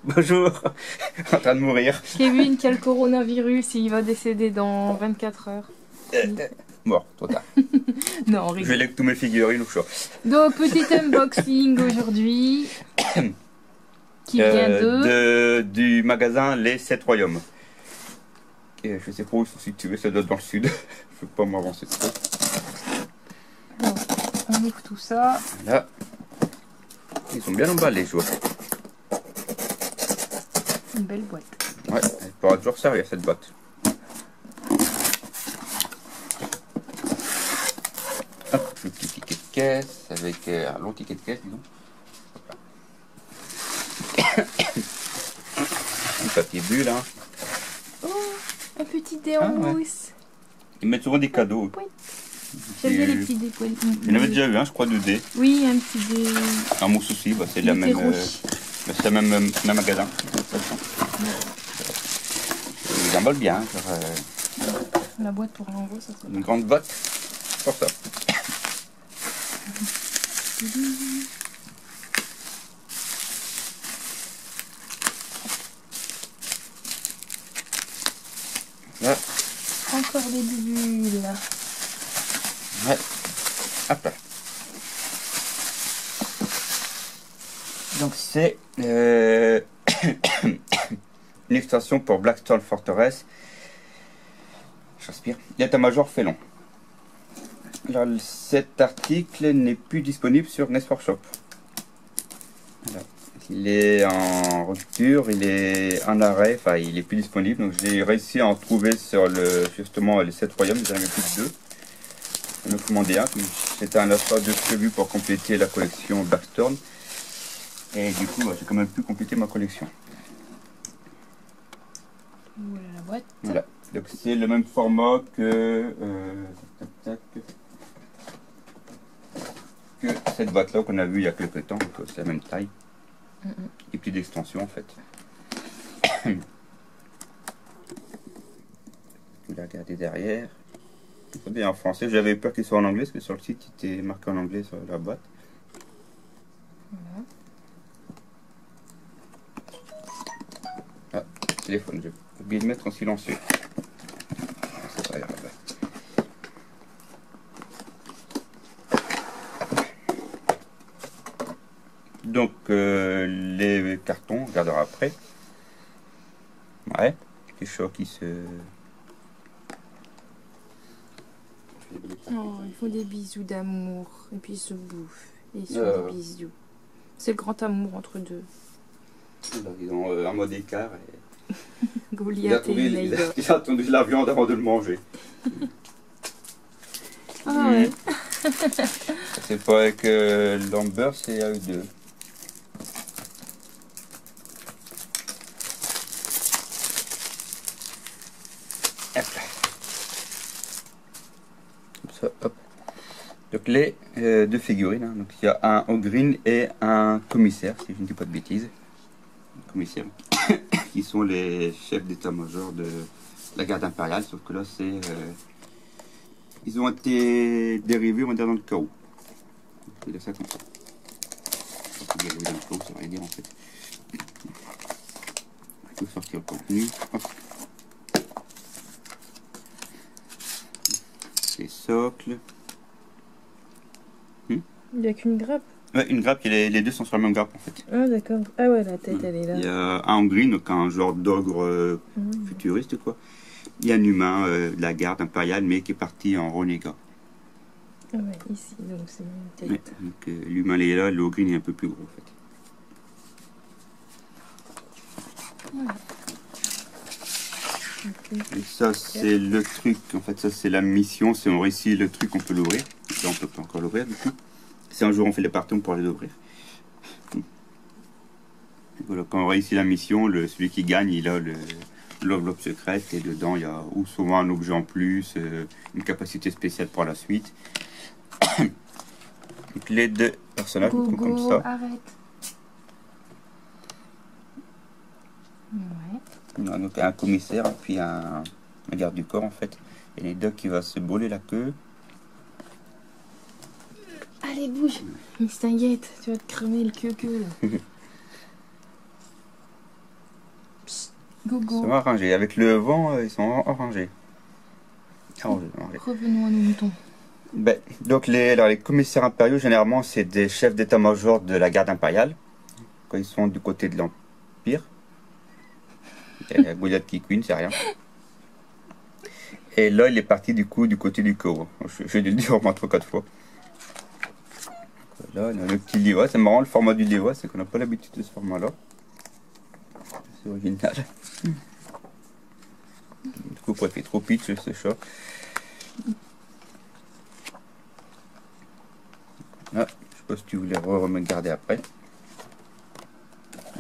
Bonjour. En train de mourir. Kevin qui a le coronavirus et il va décéder dans 24 heures. Mort, trop tard. Non, on Je vais rigole. avec tous mes figurines au chaud. Donc, petit unboxing aujourd'hui. Qui vient du magasin Les 7 Royaumes. Et je sais pas où ils sont situés, ça doit être dans le sud. Je peux pas m'avancer trop. Donc, on ouvre tout ça. Là. Ils sont bien emballés, je vois. Une belle boîte. Ouais, elle pourra toujours servir cette boîte. Hop, le petit ticket de caisse avec un long ticket de caisse, disons. Un papier bulle, hein. Oh, un petit dé en ouais. mousse. Ils mettent souvent des cadeaux. J'aime bien les petits dés. J'en avais déjà eu un, je crois, 2D. Oui, un petit dé. Un mousse aussi, bah, c'est de la même. C'est le même magasin. Ils emballent bien. Genre, La boîte pour l'envoi, ça serait une grande boîte pour ça. Là. encore des bulles. Ouais. Hop là. Donc c'est une illustration pour Blackstone Fortress. J'inspire. L'état-major Félon. Alors cet article n'est plus disponible sur NES Workshop. Voilà. Il est en rupture, il est en arrêt, enfin il est plus disponible. Donc j'ai réussi à en trouver sur justement les 7 royaumes, j'en avais plus que 2. Je me commandais un, c'était un achat de prévu pour compléter la collection Blackstone. Et du coup, j'ai quand même pu compléter ma collection. Voilà la boîte. Voilà. Donc c'est le même format que cette boîte-là qu'on a vue il y a quelques temps. Donc c'est la même taille. Et puis d'extension en fait. Vous la regardez derrière. C'est bien en français. J'avais peur qu'il soit en anglais parce que sur le site il était marqué en anglais sur la boîte. Voilà. Ah, téléphone, j'ai oublié de mettre en silencieux. C'est pas grave. Donc les cartons, on regardera après. Ouais, les chocs qui se... Oh, ils font des bisous d'amour. Et puis ils se bouffent. Et ils se font des bisous. C'est le grand amour entre deux. Alors, ils ont un mode écart. Et... Goliath et Leïla. Il a attendu la viande avant de le manger. Ah ouais. C'est pas avec Lambert, c'est avec deux. Hop là. Comme ça, hop. Donc les deux figurines, hein. Donc il y a un Ogryn et un commissaire, si je ne dis pas de bêtises. Commissaires qui sont les chefs d'état-major de la garde impériale, sauf que là c'est ils ont été dérivés, on va dire, dans le chaos. On peut dire ça comme ça. Dérivés dans le chaos, ça va dire en fait. Il faut sortir le contenu. Hop. Les socles. Il n'y a qu'une grappe. Ouais, une grappe, les deux sont sur la même grappe en fait. Ah d'accord. Ah ouais, la tête elle est là. Il y a un Ogryn, donc un genre d'ogre futuriste quoi. Il y a un humain de la garde impériale mais qui est parti en renégat. Ah ouais, ici, donc c'est une tête. Ouais, donc l'humain est là, l'Ogryn est un peu plus gros en fait. Voilà. Et ça c'est le truc, en fait ça c'est la mission, si on réussit le truc on peut l'ouvrir. Là on peut pas encore l'ouvrir du coup. Si un jour on fait les parties on pourra les ouvrir. Voilà, quand on réussit la mission, celui qui gagne il a l'enveloppe secrète et dedans il y a ou souvent un objet en plus, une capacité spéciale pour la suite. Donc les deux personnages Go, sont comme ça. Arrête. Ouais. On a donc un commissaire et puis un garde du corps en fait. Et les deux qui va se brûler la queue. Allez, bouge. Mais t'inquiète, tu vas te cramer le queue. Go, Ils go. sont arrangés. Avec le vent, ils sont arrangés. Revenons à nos moutons. Ben, donc alors, les commissaires impériaux, généralement, c'est des chefs d'état-major de la garde impériale. Quand ils sont du côté de l'Empire. Goliath qui queen, c'est rien. Et là, il est parti du coup du côté du chaos. J'ai dû le dire au moins 3-4 fois. Là, on a le petit livre. C'est marrant, le format du livre, c'est qu'on n'a pas l'habitude de ce format-là. C'est original. Du coup, il fait trop pitch, ce chat. Ah, je sais pas si tu voulais regarder après.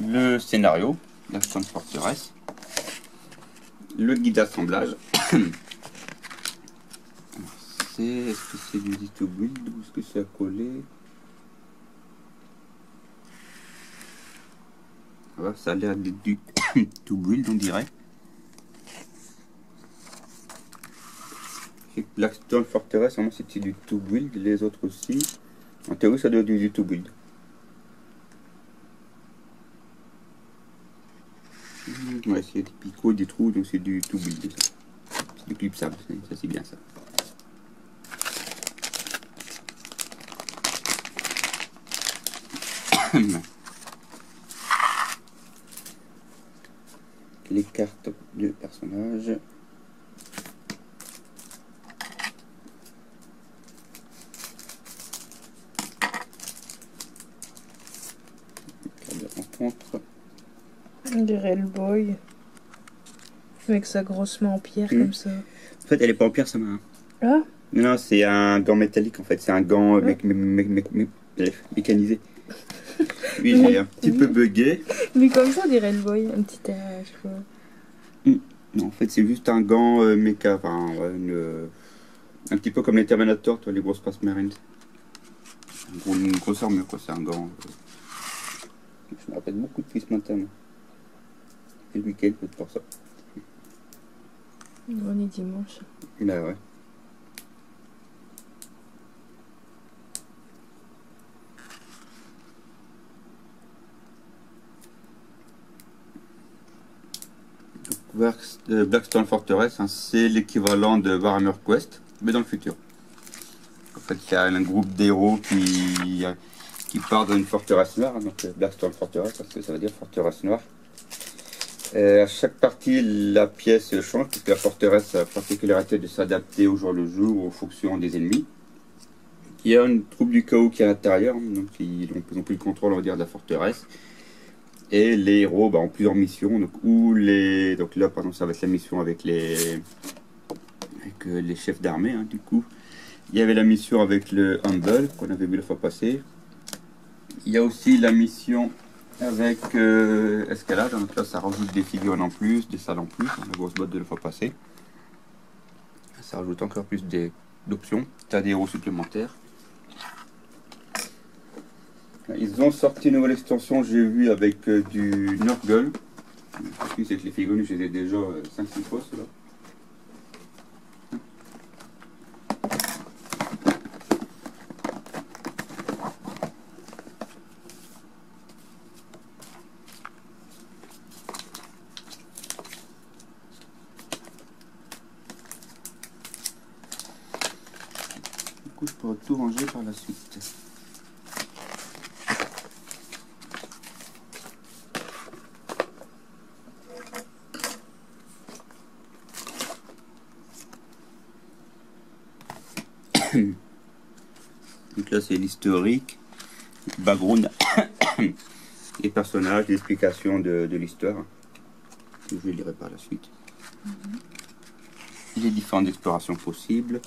Le scénario, l'action de forteresse. Le guide d'assemblage. Est-ce que c'est du to build ou est-ce que c'est à coller? Ah, ça a l'air d'être du to build, on dirait. Blackstone Fortress, vraiment c'était du to build, les autres aussi. En théorie, ça doit être du to build. Ouais, il y a des picots, des trous, donc c'est du to build. C'est du clipsable, ça c'est bien ça. Les cartes de personnages. Carte de rencontre. On dirait le boy. Avec sa grosse main en pierre comme ça. En fait, elle est pas en pierre, sa main. Ah? Non, c'est un gant métallique en fait. C'est un gant mécanisé. Oui, j'ai un petit peu bugué. Mais comme ça, on dirait le boy. Un petit air, je crois. Non, en fait, c'est juste un gant méca. Enfin, un petit peu comme les Terminator, toi, les grosses Space Marines. Une grosse armure, quoi. C'est un gant. Je me rappelle beaucoup de Chris Montana. Et le week-end, peut-être pour ça. On est dimanche. Bah ouais. Blackstone Fortress, hein, c'est l'équivalent de Warhammer Quest, mais dans le futur. En fait, il y a un groupe d'héros qui part dans une forteresse noire, donc Blackstone Fortress, parce que ça veut dire forteresse noire. À chaque partie, la pièce change, puisque la forteresse a la particularité de s'adapter au jour le jour aux fonctions des ennemis. Il y a une troupe du chaos qui est à l'intérieur, donc ils n'ont plus le contrôle, on va dire, de la forteresse. Et les héros ont plusieurs missions, donc là par exemple ça va être la mission avec les chefs d'armée, hein, du coup. Il y avait la mission avec le Humble qu'on avait vu la fois passée. Il y a aussi la mission avec Escalade, donc là ça rajoute des figurines en plus, des salles en plus, la grosse boîte de la fois passée. Ça rajoute encore plus d'options, t'as des héros supplémentaires. Ils ont sorti une nouvelle extension, j'ai vu, avec du Nurgle. C'est que les figurines, je les ai déjà 5-6 fois, ceux-là. Du coup, je pourrais tout ranger par la suite. Donc là c'est l'historique, background, les personnages, l'explication de l'histoire. Je lirai par la suite. Les différentes explorations possibles.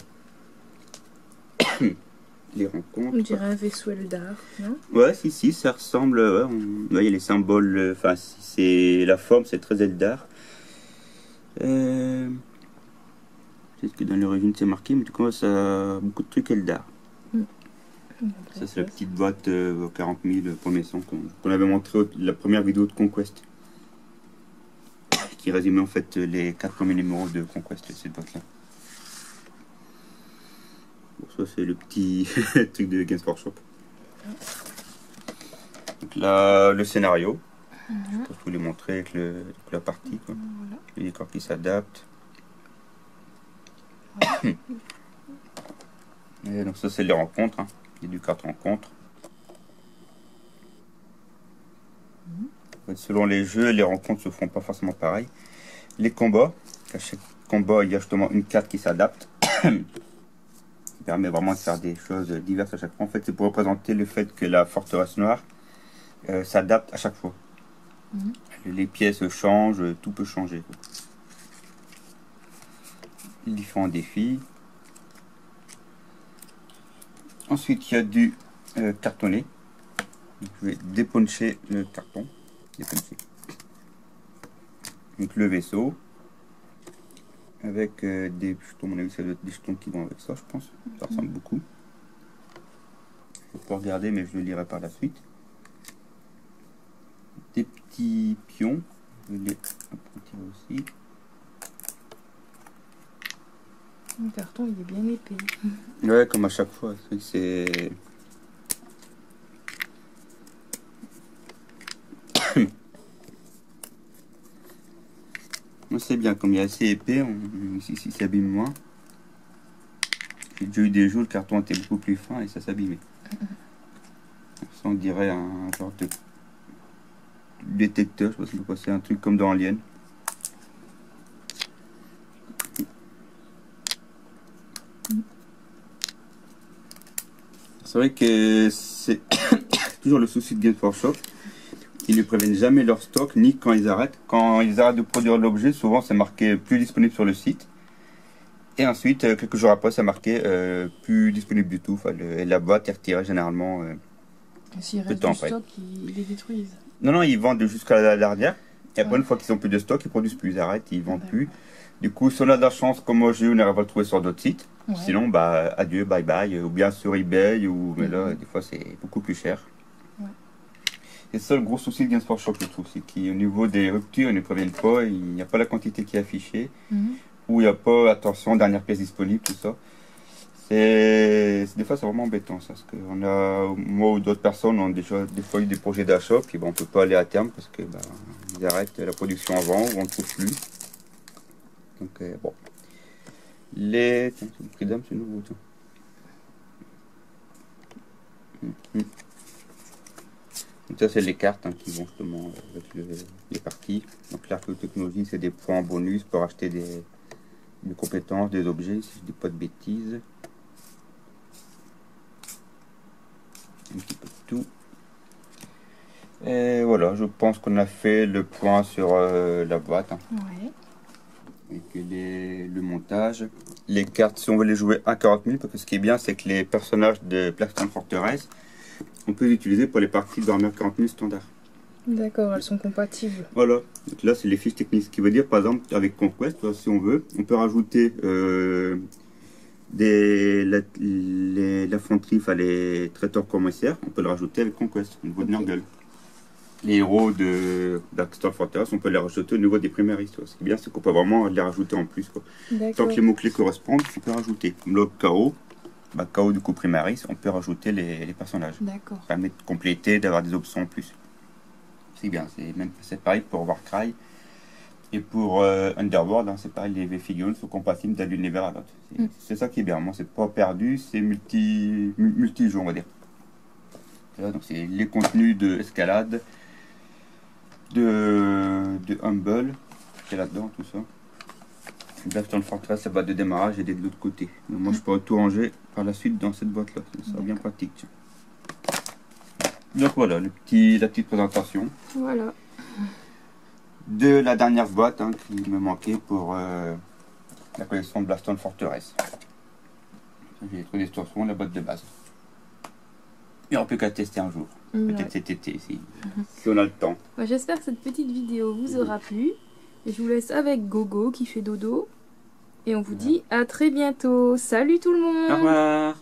Les rencontres. On dirait un vaisseau Eldar, non? Ouais, si, ça ressemble. Ouais, il y a les symboles. Enfin, c'est la forme, c'est très Eldar. Peut-être que dans l'origine c'est marqué, mais du coup, ça a beaucoup de trucs Eldar. Ça, c'est la petite boîte 40 000 premiers sons qu'on avait montré la première vidéo de Conquest. Qui résumait en fait les 4 premiers numéros de Conquest, cette boîte-là. Bon, ça, c'est le petit truc de Games Workshop. Donc là, le scénario. Je peux vous les montrer avec la partie, quoi. Voilà. Les décors qui s'adaptent. Voilà. Et donc ça c'est les rencontres, hein. Il y a du carte rencontre. En fait, selon les jeux, les rencontres se font pas forcément pareil. Les combats, à chaque combat il y a justement une carte qui s'adapte. Qui permet vraiment de faire des choses diverses à chaque fois. En fait c'est pour représenter le fait que la forteresse noire s'adapte à chaque fois. Les pièces changent, tout peut changer, quoi. Les différents défis. Ensuite, il y a du cartonné. Donc, je vais dépuncher le carton. Dépuncher. Donc le vaisseau. Avec des jetons, à mon avis, ça doit être des jetons qui vont avec ça, je pense. Ça ressemble beaucoup. Je peux regarder, mais je le lirai par la suite. Des petits pions. Je vais les retirer aussi. Le carton, il est bien épais. Ouais, comme à chaque fois. C'est... C'est bien, comme il est assez épais, ici il s'abîme moins. J'ai déjà eu des jours, le carton était beaucoup plus fin et ça s'abîmait. Ça, on dirait un genre de détecteur, je sais pas si vous passez un truc comme dans Alien. C'est vrai que c'est toujours le souci de Games Workshop. Ils ne préviennent jamais leur stock, ni quand ils arrêtent. Quand ils arrêtent de produire l'objet, souvent c'est marqué plus disponible sur le site. Et ensuite, quelques jours après, c'est marqué plus disponible du tout. Enfin, la boîte est retirée généralement. S'il reste du stock, ils les détruisent. Non, ils vendent jusqu'à l'arrière. Et après, une fois qu'ils n'ont plus de stock, ils produisent plus. Ils arrêtent, ils vendent plus. Du coup, si on a de la chance, comme moi j'ai eu, on arrive à le trouver sur d'autres sites. Ouais. Sinon, bah, adieu, bye bye. Ou bien sur eBay, mais là, des fois, c'est beaucoup plus cher. C'est ça le gros souci de Games Workshop, je trouve, c'est qu'au niveau des ruptures, ils ne préviennent pas, il n'y a pas la quantité qui est affichée, ou il n'y a pas, attention, dernière pièce disponible, tout ça. Des fois, c'est vraiment embêtant, ça, parce que moi ou d'autres personnes ont des fois eu des projets d'achat, puis on ne peut pas aller à terme, parce que ils arrêtent la production avant, ou on ne trouve plus. Donc, bon. Tiens, c'est le prix d'âme, c'est nouveau, tiens. Donc ça c'est les cartes qui vont justement avec les parties. Donc l'archéotechnologie c'est des points en bonus pour acheter des compétences, des objets, si je dis pas de bêtises. Un petit peu de tout. Et voilà, je pense qu'on a fait le point sur la boîte. Ouais. Et le montage. Les cartes, si on veut les jouer à 40 000, parce que ce qui est bien c'est que les personnages de Blackstone Fortress, on peut les utiliser pour les parties de Warhammer 40 000 standard. D'accord, elles sont compatibles. Voilà, donc là c'est les fiches techniques. Ce qui veut dire, par exemple, avec Conquest, si on veut, on peut rajouter l'infanterie, enfin les traiteurs commissaires, on peut le rajouter avec Conquest, au niveau de Nurgle. Les héros de Blackstone Fortress, on peut les rajouter au niveau des primaristes. Ce qui est bien, c'est qu'on peut vraiment les rajouter en plus, quoi. Tant que les mots-clés correspondent, on peut rajouter. Comme le KO. KO du coup primaris, on peut rajouter les personnages. D'accord. Ça permet de compléter, d'avoir des options en plus. C'est bien, c'est pareil pour Warcry et pour Underworld, c'est pareil, les figurines sont compatibles d'un univers à l'autre. C'est ça qui est bien, moi c'est pas perdu, c'est multi-jeu on va dire. Là, donc c'est les contenus de escalade, de Humble, qui est là-dedans, tout ça. Blackstone Fortress, sa boîte de démarrage et de l'autre côté. Donc moi je peux tout ranger par la suite dans cette boîte là, ça sera bien pratique. Tiens. Donc voilà, la petite présentation. Voilà. De la dernière boîte qui me manquait pour la collection de Blackstone Fortress. J'ai trouvé distorsion, la boîte de base. Il n'y aura plus qu'à tester un jour. Peut-être cet été si on a le temps. J'espère que cette petite vidéo vous aura plu. Et je vous laisse avec Gogo qui fait dodo. Et on vous dit à très bientôt. Salut tout le monde! Au revoir!